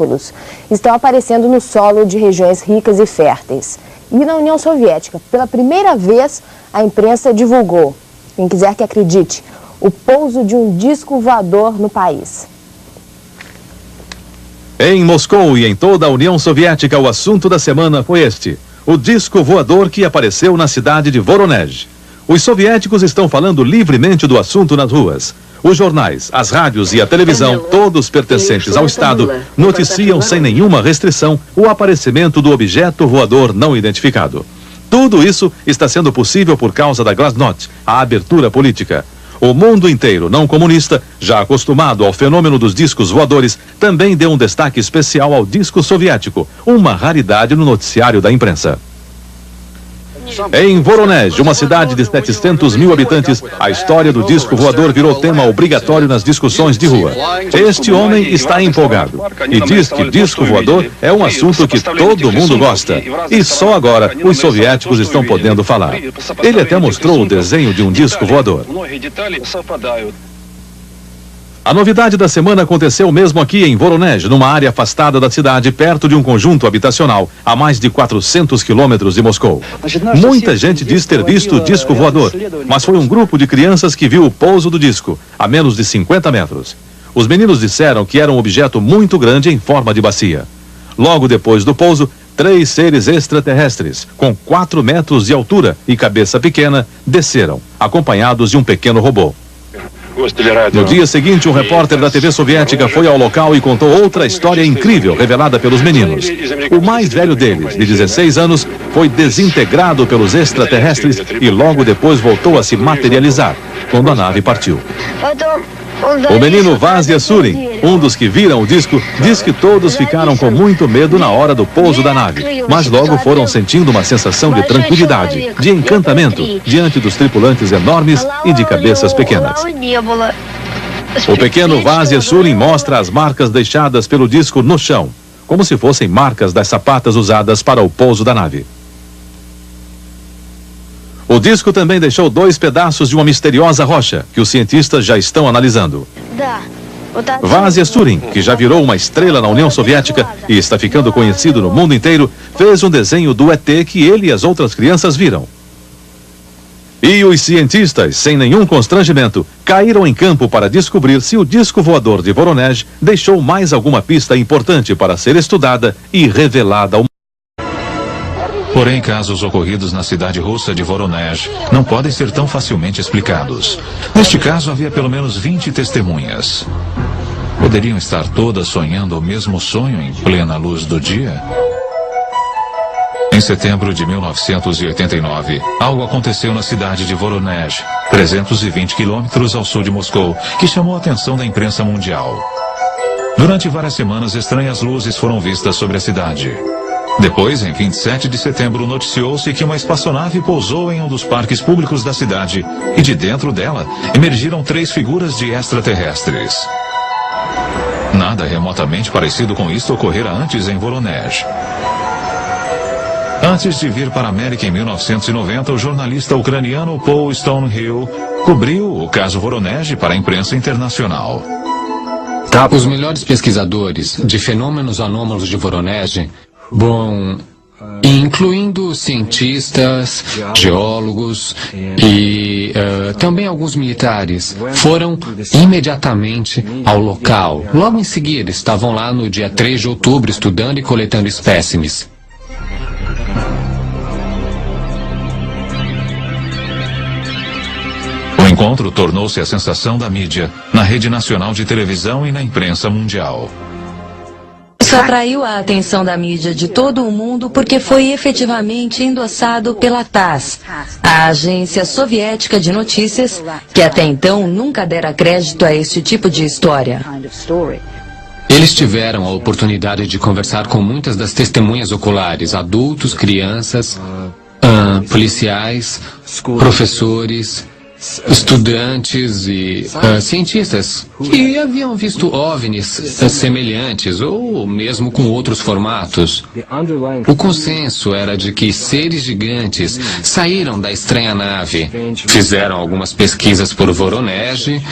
minúsculos estão aparecendo no solo de regiões ricas e férteis. E na União Soviética, pela primeira vez, a imprensa divulgou, quem quiser que acredite, o pouso de um disco voador no país. Em Moscou e em toda a União Soviética, o assunto da semana foi este: o disco voador que apareceu na cidade de Voronezh. Os soviéticos estão falando livremente do assunto nas ruas. Os jornais, as rádios e a televisão, todos pertencentes ao Estado, noticiam sem nenhuma restrição o aparecimento do objeto voador não identificado. Tudo isso está sendo possível por causa da Glasnost, a abertura política. O mundo inteiro não comunista, já acostumado ao fenômeno dos discos voadores, também deu um destaque especial ao disco soviético, uma raridade no noticiário da imprensa. Em Voronezh, uma cidade de 700 mil habitantes, a história do disco voador virou tema obrigatório nas discussões de rua. Este homem está empolgado e diz que disco voador é um assunto que todo mundo gosta. E só agora os soviéticos estão podendo falar. Ele até mostrou o desenho de um disco voador. A novidade da semana aconteceu mesmo aqui em Voronezh, numa área afastada da cidade, perto de um conjunto habitacional, a mais de 400 quilômetros de Moscou. Muita gente diz ter visto o disco voador, mas foi um grupo de crianças que viu o pouso do disco, a menos de 50 metros. Os meninos disseram que era um objeto muito grande em forma de bacia. Logo depois do pouso, 3 seres extraterrestres, com 4 metros de altura e cabeça pequena, desceram, acompanhados de um pequeno robô. No dia seguinte, um repórter da TV soviética foi ao local e contou outra história incrível revelada pelos meninos. O mais velho deles, de 16 anos, foi desintegrado pelos extraterrestres e logo depois voltou a se materializar, quando a nave partiu. O menino Vasya Surin, um dos que viram o disco, diz que todos ficaram com muito medo na hora do pouso da nave, mas logo foram sentindo uma sensação de tranquilidade, de encantamento, diante dos tripulantes enormes e de cabeças pequenas. O pequeno Vasya Surin mostra as marcas deixadas pelo disco no chão, como se fossem marcas das sapatas usadas para o pouso da nave. O disco também deixou 2 pedaços de uma misteriosa rocha, que os cientistas já estão analisando. Vasya Surin, que já virou uma estrela na União Soviética e está ficando conhecido no mundo inteiro, fez um desenho do ET que ele e as outras crianças viram. E os cientistas, sem nenhum constrangimento, caíram em campo para descobrir se o disco voador de Voronezh deixou mais alguma pista importante para ser estudada e revelada ao mundo. Porém, casos ocorridos na cidade russa de Voronezh não podem ser tão facilmente explicados. Neste caso, havia pelo menos 20 testemunhas. Poderiam estar todas sonhando o mesmo sonho em plena luz do dia? Em setembro de 1989, algo aconteceu na cidade de Voronezh, 320 quilômetros ao sul de Moscou, que chamou a atenção da imprensa mundial. Durante várias semanas, estranhas luzes foram vistas sobre a cidade. Depois, em 27 de setembro, noticiou-se que uma espaçonave pousou em um dos parques públicos da cidade e de dentro dela emergiram 3 figuras de extraterrestres. Nada remotamente parecido com isto ocorrera antes em Voronezh. Antes de vir para a América em 1990, o jornalista ucraniano Paul Stonehill cobriu o caso Voronezh para a imprensa internacional. Os melhores pesquisadores de fenômenos anômalos de Voronezh, incluindo cientistas, geólogos e também alguns militares, foram imediatamente ao local. Logo em seguida, estavam lá no dia 3 de outubro estudando e coletando espécimes. O encontro tornou-se a sensação da mídia, na rede nacional de televisão e na imprensa mundial. Isso atraiu a atenção da mídia de todo o mundo porque foi efetivamente endossado pela TASS, a agência soviética de notícias, que até então nunca dera crédito a este tipo de história. Eles tiveram a oportunidade de conversar com muitas das testemunhas oculares, adultos, crianças, policiais, professores, estudantes e cientistas que haviam visto OVNIs semelhantes ou mesmo com outros formatos. O consenso era de que seres gigantes saíram da estranha nave, fizeram algumas pesquisas por Voronezh,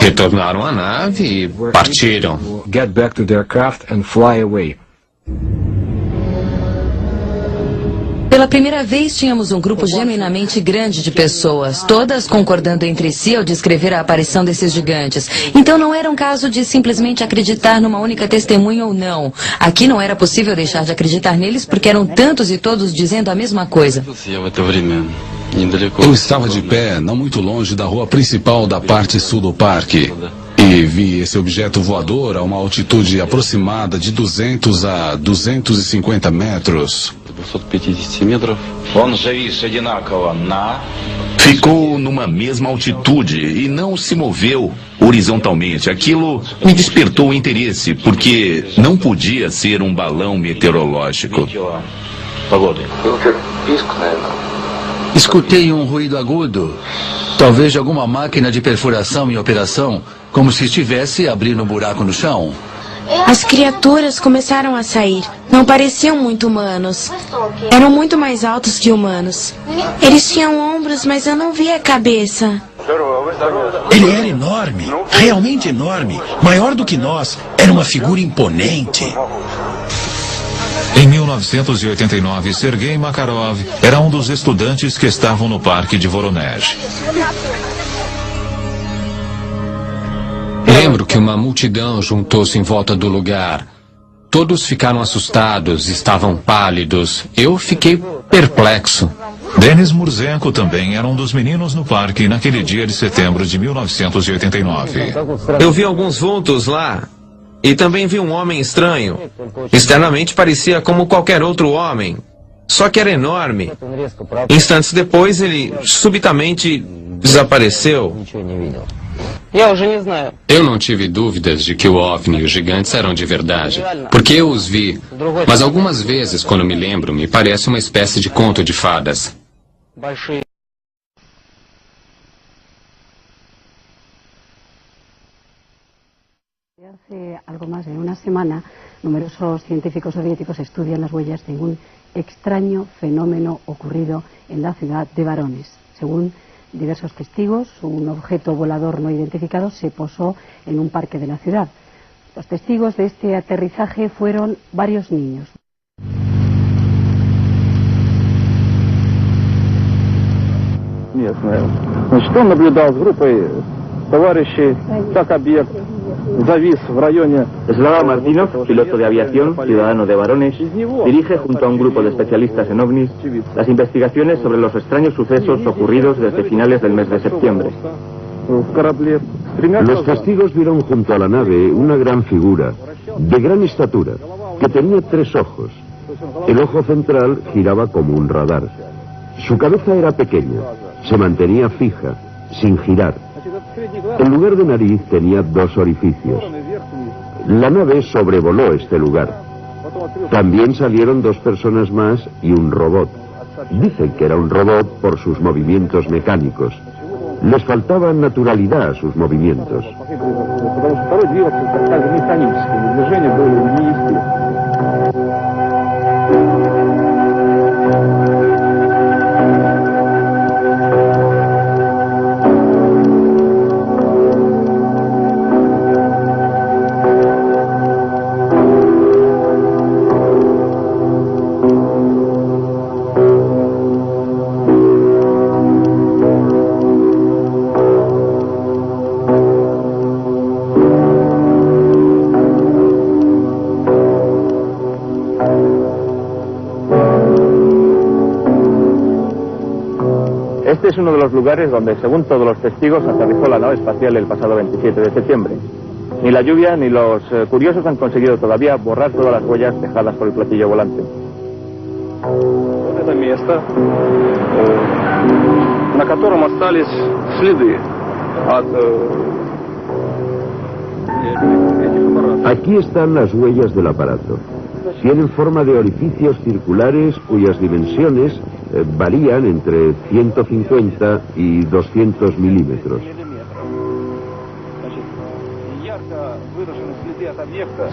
retornaram à nave e partiram. Pela primeira vez, tínhamos um grupo genuinamente grande de pessoas, todas concordando entre si ao descrever a aparição desses gigantes. Então não era um caso de simplesmente acreditar numa única testemunha ou não. Aqui não era possível deixar de acreditar neles porque eram tantos e todos dizendo a mesma coisa. Eu estava de pé, não muito longe da rua principal da parte sul do parque. E vi esse objeto voador a uma altitude aproximada de 200 a 250 metros. Ficou numa mesma altitude e não se moveu horizontalmente. Aquilo me despertou o interesse, porque não podia ser um balão meteorológico. Escutei um ruído agudo, talvez de alguma máquina de perfuração em operação, como se estivesse abrindo um buraco no chão. As criaturas começaram a sair. Não pareciam muito humanos. Eram muito mais altos que humanos. Eles tinham ombros, mas eu não via a cabeça. Ele era enorme, realmente enorme, maior do que nós. Era uma figura imponente. Em 1989, Sergei Makarov era um dos estudantes que estavam no parque de Voronezh. Lembro que uma multidão juntou-se em volta do lugar. Todos ficaram assustados, estavam pálidos. Eu fiquei perplexo. Denis Murzenko também era um dos meninos no parque naquele dia de setembro de 1989. Eu vi alguns vultos lá e também vi um homem estranho. Externamente parecia como qualquer outro homem, só que era enorme. Instantes depois ele subitamente desapareceu. Eu não tive dúvidas de que o OVNI e os gigantes eram de verdade, porque eu os vi. Mas algumas vezes, quando me lembro, me parece uma espécie de conto de fadas. Hace algo más de una semana, numerosos científicos soviéticos estudian las huellas de un extraño fenómeno ocurrido en la ciudad de Voronezh. Según diversos testigos, un objeto volador no identificado se posó en un parque de la ciudad. Los testigos de este aterrizaje fueron varios niños. Значит, он наблюдал с группой товарищей, как объект завис в районе. Slava Martynov, piloto de aviación, ciudadano de Voronezh, dirige junto a un grupo de especialistas en ovnis las investigaciones sobre los extraños sucesos ocurridos desde finales del mes de septiembre. Los testigos vieron junto a la nave una gran figura, de gran estatura, que tenía 3 ojos. El ojo central giraba como un radar. Su cabeza era pequeña, se mantenía fija, sin girar. En lugar de nariz tenía 2 orificios. La nave sobrevoló este lugar. También salieron 2 personas más y un robot. Dicen que era un robot por sus movimientos mecánicos. Les faltaba naturalidad a sus movimientos. Este es uno de los lugares donde, según todos los testigos, aterrizó la nave espacial el pasado 27 de septiembre. Ni la lluvia ni los curiosos han conseguido todavía borrar todas las huellas dejadas por el platillo volante. Это место, на котором остались следы от... Aquí están las huellas del aparato. Tienen forma de orificios circulares cuyas dimensiones varían entre 150 y 200 milímetros.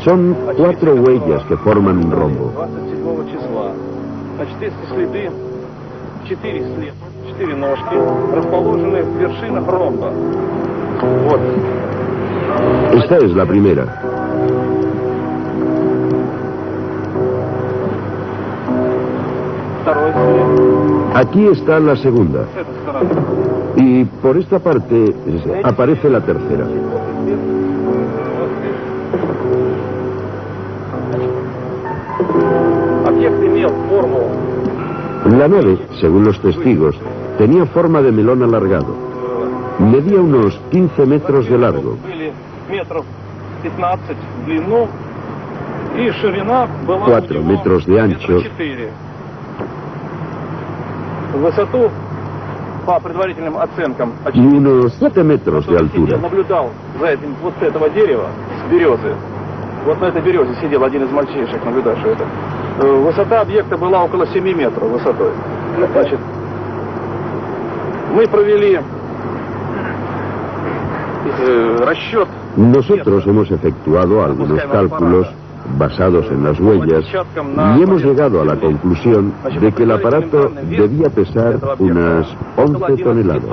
Son 4 huellas que forman un rombo. Esta es la primera. Aquí está la segunda. Y por esta parte aparece la tercera. La nave, según los testigos, tenía forma de melón alargado. Medía unos 15 metros de largo. 4 metros de ancho. Y unos 7 metros de altura. Вот на этой березе сидел один из мальчишек, наблюдавший это. Высота объекта была около 7 метров высотой. Значит, мы провели расчет. Nosotros hemos efectuado algunos cálculos basados en las huellas y hemos llegado a la conclusión de que el aparato debía pesar unas 11 toneladas.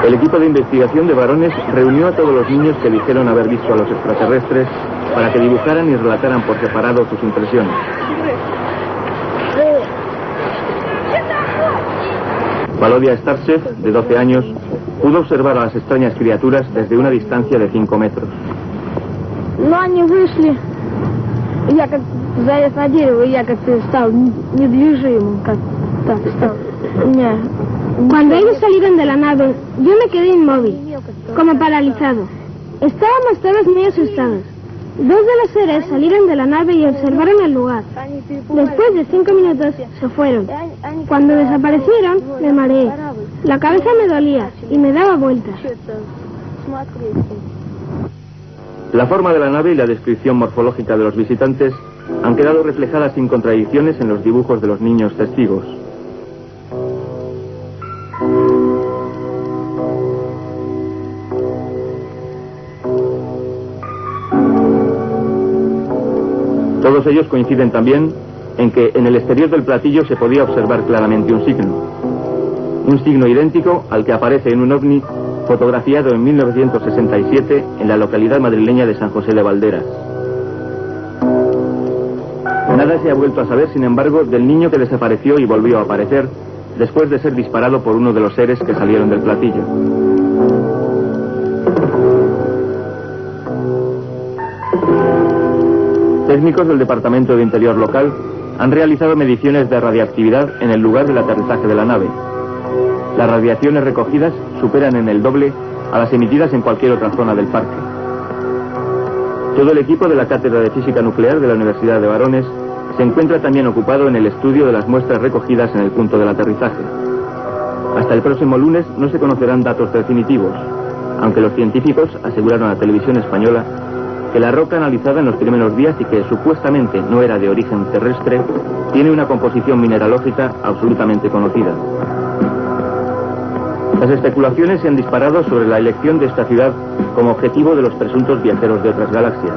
El equipo de investigación de Varones reunió a todos los niños que dijeron haber visto a los extraterrestres para que dibujaran y relataran por separado sus impresiones. Valodia Starchev, de 12 años, pudo observar a las extrañas criaturas desde una distancia de 5 metros. Но они вышли, я как залез на дерево, я как-то стал недвижимым, как так стал. Cuando ellos salieron de la nave, yo me quedé inmóvil, como paralizado. Estábamos todos muy asustados. 2 de los seres salieron de la nave y observaron el lugar. Después de 5 minutos se fueron. Cuando desaparecieron, me mareé. La cabeza me dolía y me daba vueltas. La forma de la nave y la descripción morfológica de los visitantes han quedado reflejadas sin contradicciones en los dibujos de los niños testigos. Todos ellos coinciden también en que en el exterior del platillo se podía observar claramente un signo idéntico al que aparece en un ovni fotografiado en 1967 en la localidad madrileña de San José de Valderas. Nada se ha vuelto a saber, sin embargo, del niño que desapareció y volvió a aparecer después de ser disparado por uno de los seres que salieron del platillo. Técnicos del Departamento de Interior local han realizado mediciones de radiactividad en el lugar del aterrizaje de la nave. Las radiaciones recogidas superan en el doble a las emitidas en cualquier otra zona del parque. Todo el equipo de la Cátedra de Física Nuclear de la Universidad de Varones se encuentra también ocupado en el estudio de las muestras recogidas en el punto del aterrizaje. Hasta el próximo lunes no se conocerán datos definitivos, aunque los científicos aseguraron a Televisión Española que la roca analizada en los primeros días y que supuestamente no era de origen terrestre, tiene una composición mineralógica absolutamente conocida. Las especulaciones se han disparado sobre la elección de esta ciudad como objetivo de los presuntos viajeros de otras galaxias.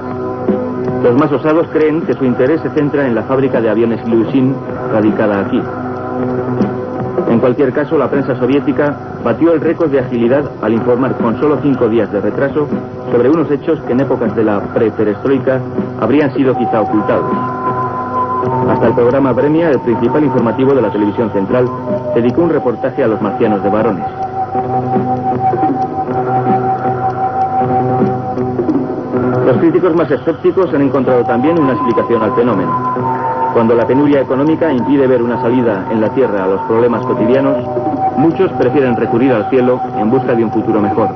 Los más osados creen que su interés se centra en la fábrica de aviones Ilyushin, radicada aquí. En cualquier caso, la prensa soviética batió el récord de agilidad al informar con solo 5 días de retraso sobre unos hechos que en épocas de la pre-perestroika habrían sido quizá ocultados. Hasta el programa Vremya, el principal informativo de la televisión central, dedicó un reportaje a los marcianos de Varones. Los críticos más escépticos han encontrado también una explicación al fenómeno. Cuando la penuria económica impide ver una salida en la Tierra a los problemas cotidianos, muchos prefieren recurrir al cielo en busca de un futuro mejor.